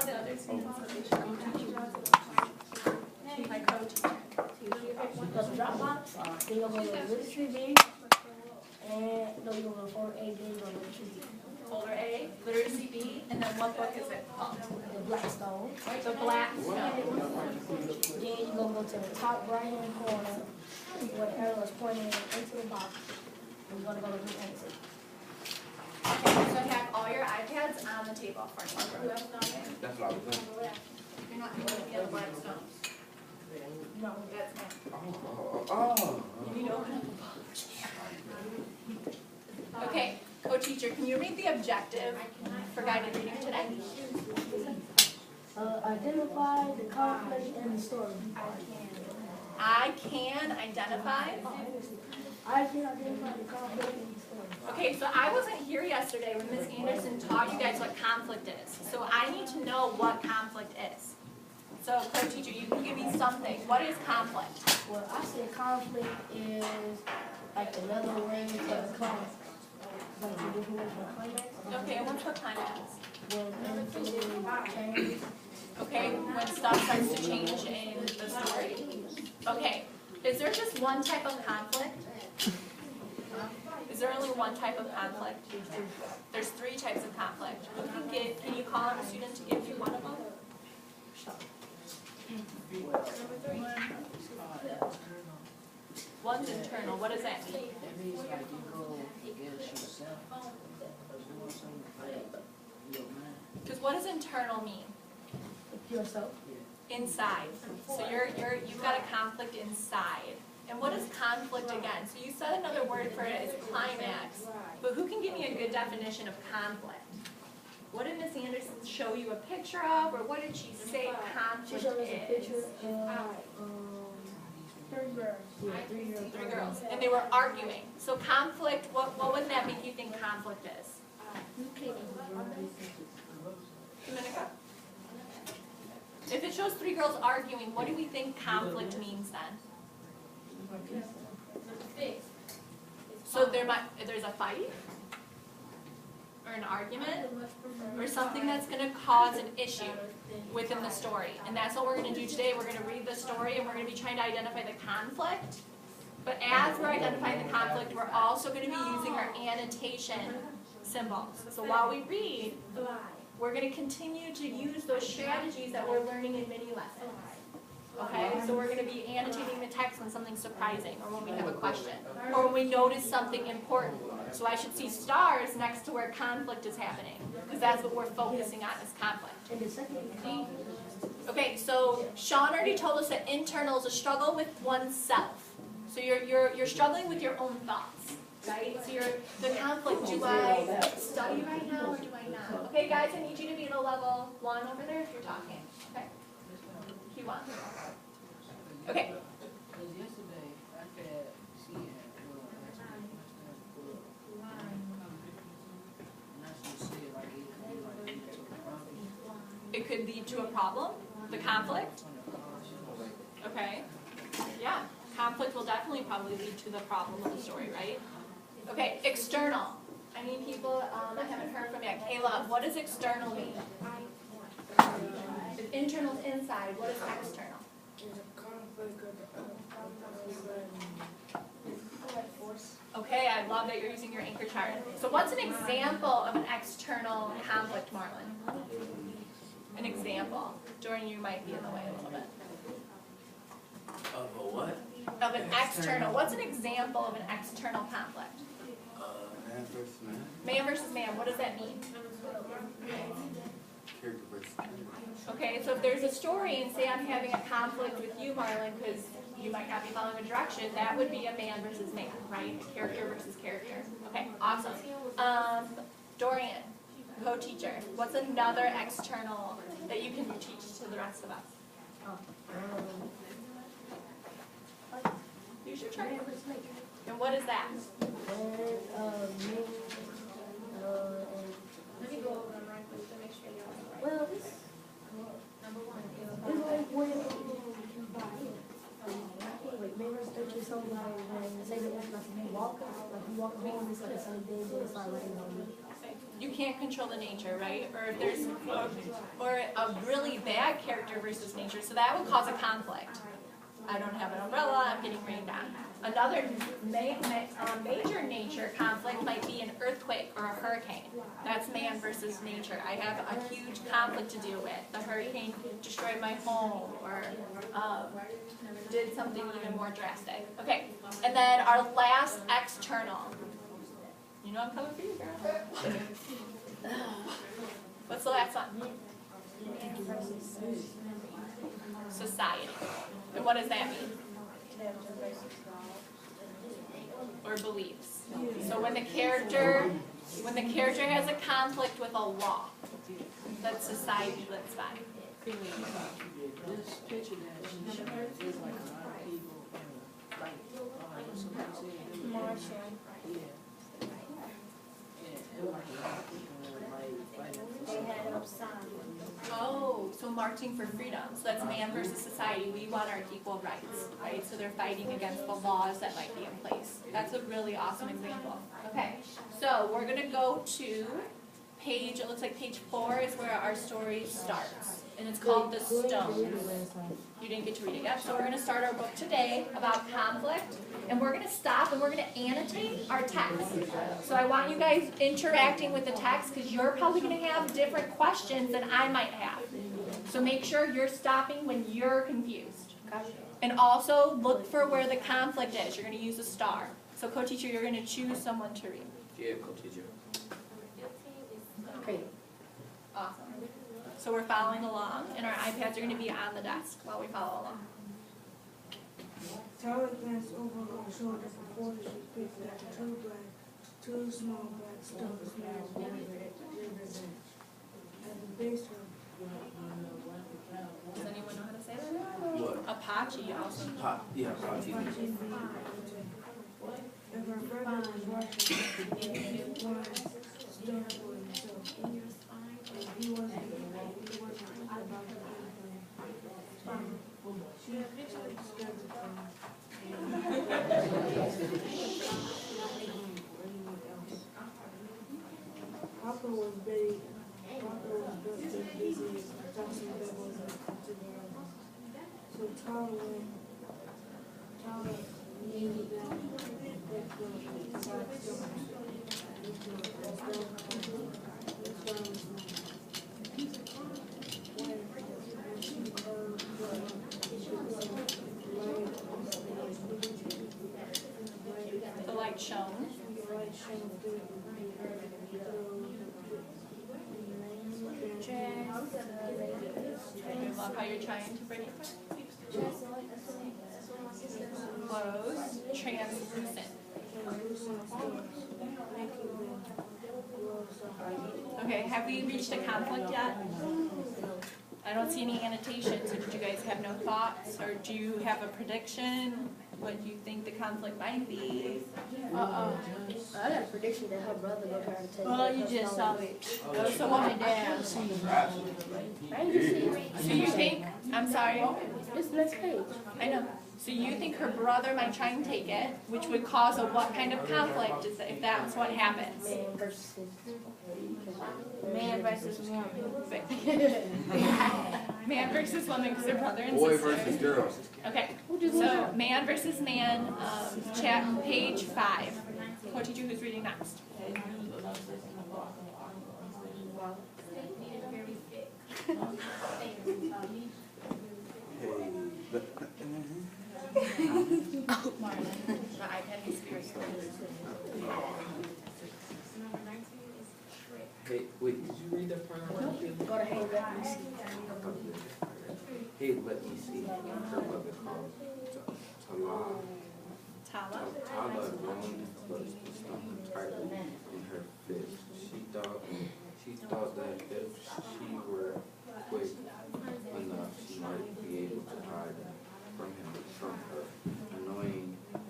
the other students that they should go to. My co-teacher. Go to Dropbox, then you'll go to Literacy B, and no, you'll go to folder A, then you'll go to Literacy B. Folder A, Literacy B, and then what book is it called? The Blackstone. The Blackstone. Then you're going to go to the top right-hand corner, where the arrow is pointing into the box, and you're going to go to New Exit. Okay, so have all your iPads on the table for me. Who else not in? That's what I was doing. You're not going to get Blackstones. No, That's me. Oh. You need to open up the book. Okay, co-teacher, can you read the objective for guided reading today? identify the conflict in the story. I can identify. I can identify the conflict in the story. Okay, so I wasn't here yesterday when Ms. Anderson taught you guys what conflict is. So I need to know what conflict is. So, co-teacher, you can give me something. What is conflict? Well, I say conflict is like another way to the climax. Like a different way for climax. Okay, and what's the climax? When everything changes. Okay, when stuff starts to change in the story. Okay, is there just one type of conflict? Is there only one type of conflict? There's three types of conflict. Can you call on a student to give you one of them? Number three. One's internal. What does that mean? Because what does internal mean? Yourself. Inside. So you've got a conflict inside. And what is conflict again? So you said another word for it is climax. But who can give me a good definition of conflict? What did Miss Anderson show you a picture of, or what did she say conflict She showed us a picture is? of 3 girls. Yeah, 3 girls. 3 girls. And they were arguing. So conflict, what would that make you think conflict is? Dominica? If it shows 3 girls arguing, what do we think conflict means then? So there's a fight? Or an argument? Or something that's going to cause an issue within the story. And that's what we're going to do today. We're going to read the story and we're going to be trying to identify the conflict. But as we're identifying the conflict, we're also going to be using our annotation symbols. So while we read, we're going to continue to use those strategies that we're learning in mini lessons. Okay, so we're going to be annotating the text when something's surprising, or when we have a question, or when we notice something important. So I should see stars next to where conflict is happening, because that's what we're focusing on is conflict. Okay, so Sean already told us that internal is a struggle with oneself. So you're struggling with your own thoughts, right? So the conflict, do I study right now or do I not? Okay, guys, I need you to be at a level 1 over there if you're talking. Okay. Q1. Okay. It could lead to a problem, the conflict. Okay. Yeah, conflict will definitely probably lead to the problem of the story, right? Okay, external. I need people, I haven't heard from yet. Kayla, what does external mean? If internal is inside, what is external? Okay, I love that you're using your anchor chart. So what's an example of an external conflict, Marlon? An example. Jordan, you might be in the way a little bit. Of a what? Of an external. What's an example of an external conflict? Man versus man. Man versus man. What does that mean? Character versus character. Okay, so if there's a story and say I'm having a conflict with you, Marlon, because you might not be following a direction, that would be a man versus man, right? Character versus character. Okay, awesome. Dorian, co-teacher, what's another external that you can teach to the rest of us? Use your chart. And what is that? Let me go over them right quick to make sure you're on the right. Well, Number 1. it's like when members do something like when say you walk home, it's like something they do, it's like raining on you. You can't control the nature, right? Or if there's, or a really bad character versus nature, so that would cause a conflict. I don't have an umbrella, I'm getting rained on. Another major nature conflict might be an earthquake or a hurricane. That's man versus nature. I have a huge conflict to deal with. The hurricane destroyed my home or did something even more drastic. Okay, and then our last external. You know I'm coming for you, girl. What's the last one? Society. And what does that mean? Or beliefs. So when the character has a conflict with a law, that's society lives by. This picture that she showed is like a lot of people, like, somebody said, Martian. yeah. And like a lot of people like fighting for They had up signs. Oh, so marching for freedom. So that's man versus society. We want our equal rights, right? So they're fighting against the laws that might be in place. That's a really awesome example. Okay, so we're gonna go to page, it looks like page 4 is where our story starts. And it's called The Stone. You didn't get to read it yet. So we're gonna start our book today about conflict. And we're gonna stop and we're gonna annotate our text. So I want you guys interacting with the text because you're probably gonna have different questions than I might have. So make sure you're stopping when you're confused. And also look for where the conflict is. You're gonna use a star. So co-teacher, you're gonna choose someone to read. Yeah, co-teacher. Great. Awesome. So we're following along and our iPads are gonna be on the desk while we follow along. Tyler glanced over her shoulder before she picked up two small black stones nailed together. At the base of Does anyone know how to say that? What? Apache also. Yeah, Apache. if her brother was watching, one stone for himself. He wasn't about to she had discovered Papa was busy tossing pebbles into the river. So Tyler kneeled down and picked up 5 stones. The light shone. I love how you're trying to bring it back. Close, translucent. Okay, have we reached a conflict yet? I don't see any annotations, so did you guys have no thoughts, or do you have a prediction? What do you think the conflict might be? I got a prediction that her brother will try to take Well, you just saw it. So what? So you think, I'm sorry, This next page. I know. So you think her brother might try and take it, which would cause a what kind of conflict if that's what happens? Man versus woman. Man versus woman because they're brother and Boy sister. versus girl. Okay, so man versus man, page 5. Co-teacher, who's reading next? Marlon, the iPad needs to be right here. Hey, wait, did you read that part? Go to Hey, let me see. Hey, let me see. Her mother called Tala. Tala? Tala groaned and clutched the stone tightly in her fist. She thought that if she were quick enough, she might be able to hide from her annoying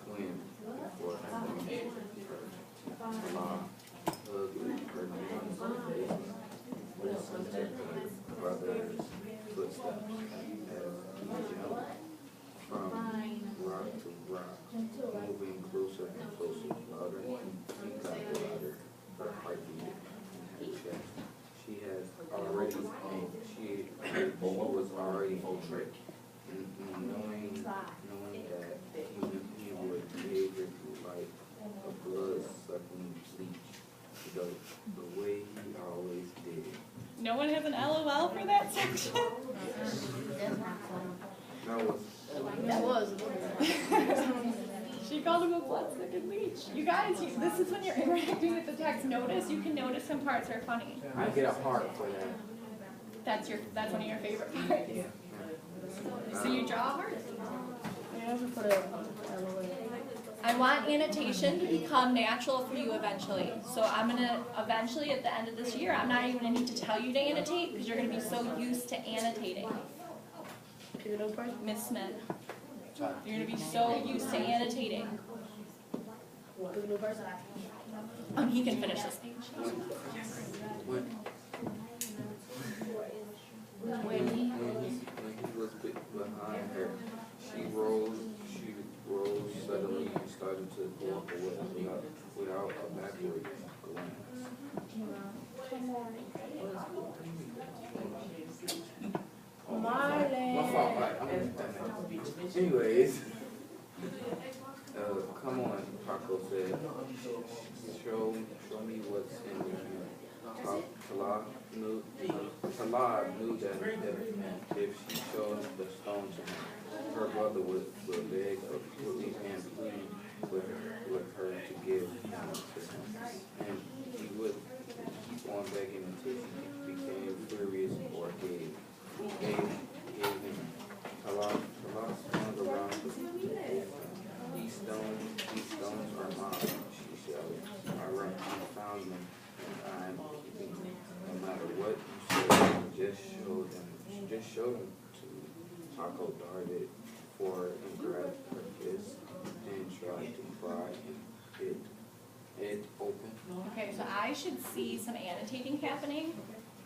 twin before having her Tala hugged her knees and face, listened to her brother's footsteps as he jumped from rock to rock, moving closer and closer, louder and louder, her heartbeat in her chest. She has already already tricked. And knowing that he would behave like a blood-sucking leech, the way he always did. No one has an LOL for that section? That was. She called him a blood-sucking leech. You guys, this is when you're interacting with the text. Notice, you can notice some parts are funny. I get a heart for that. That's one of your favorite parts. So you draw a heart. I want annotation to become natural for you eventually. So I'm gonna, eventually at the end of this year, I'm not even gonna need to tell you to annotate because you're gonna be so used to annotating. Miss Smith. You're gonna be so used to annotating. He can finish this page. When he was behind her, she rose suddenly and started to walk away without a backward glance. My fault. Anyways, come on, Paco said. Show me what's in your hand. Talib knew that if she showed the stone to him, her brother would beg and plead with her to give him to him. And he would keep on begging until she became furious or gave him. Talib swung around these stones are mine, she shouted. I found them and I'm keeping them. No matter what you say, just show them to Paco darted forward and grabbed her kiss and tried to pry it open. Okay, so I should see some annotating happening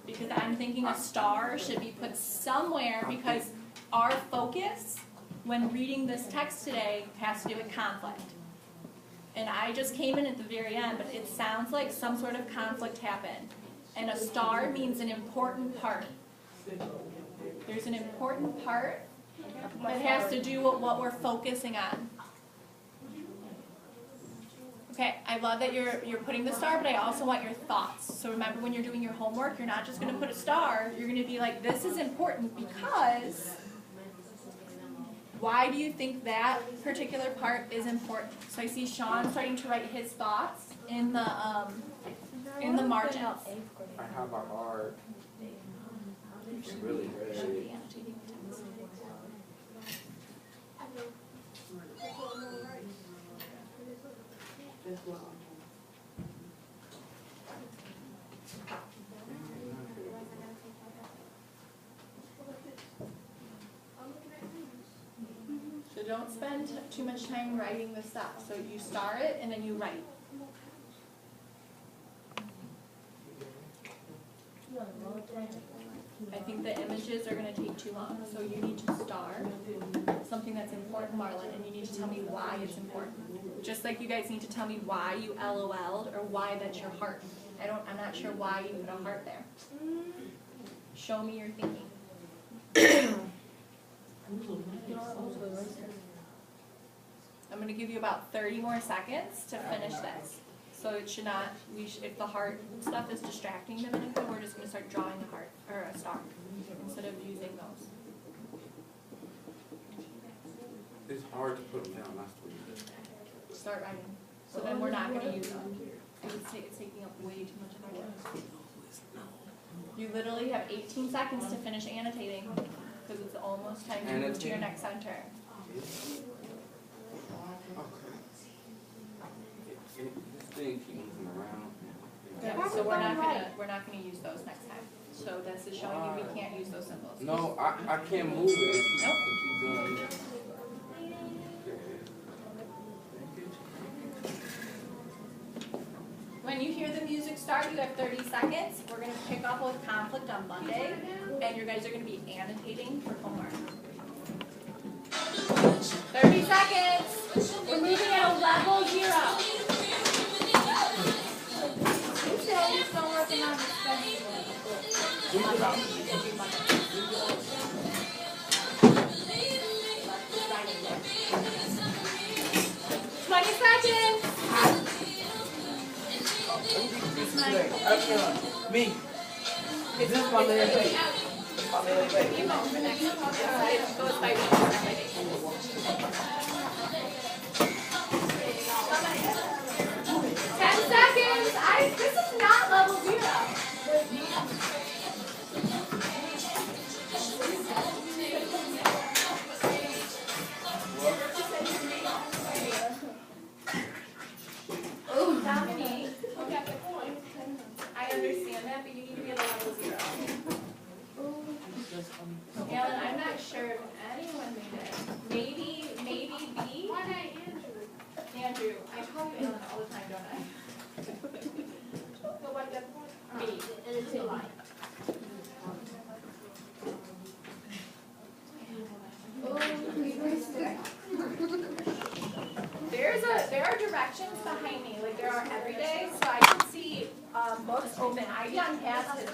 because I'm thinking a star should be put somewhere because our focus when reading this text today has to do with conflict. And I just came in at the very end, but it sounds like some sort of conflict happened. And a star means an important part. There's an important part that has to do with what we're focusing on. Okay, I love that you're putting the star, but I also want your thoughts. So remember when you're doing your homework, you're not just going to put a star, you're going to be like, this is important because why do you think that particular part is important? So I see Sean starting to write his thoughts in the margins. I have a heart. Really good. So don't spend too much time writing this stuff. So you star it and then you write. I think the images are going to take too long. So you need to star something that's important, Marlon, and you need to tell me why it's important. Just like you guys need to tell me why you LOL'd or why that's your heart. I'm not sure why you put a heart there. Show me your thinking. I'm going to give you about 30 more seconds to finish this. So it should not, if the heart stuff is distracting them anything, we're just going to start drawing a heart, or a star, instead of using those. It's hard to put them down, that's the reason. Start writing. So then we're not going to use them. It's taking up way too much of our work. You literally have 18 seconds to finish annotating, because it's almost time to move to your next center. This thing keeps moving around. Yeah, so we're not gonna use those next time. So this is showing you we can't use those symbols. No, I can't move it. Nope. Keep doing it. When you hear the music start, you have 30 seconds. We're gonna pick up with conflict on Monday, and you guys are gonna be annotating for homework. 30 seconds. We're moving at a level 0. Mike. Me. This is my last day. My last day. You vote for next week. It goes by week, not by day. 10 seconds. This is not level 0. Dominique, I understand that, but you need to be at a level 0. Alan, I'm not sure if anyone made it. Maybe B? Why not Andrew? Andrew, I call you Alan all the time, don't I? So what the B? And it's a line. There are directions behind me, like there are every day, so I can see books open. I've done past it.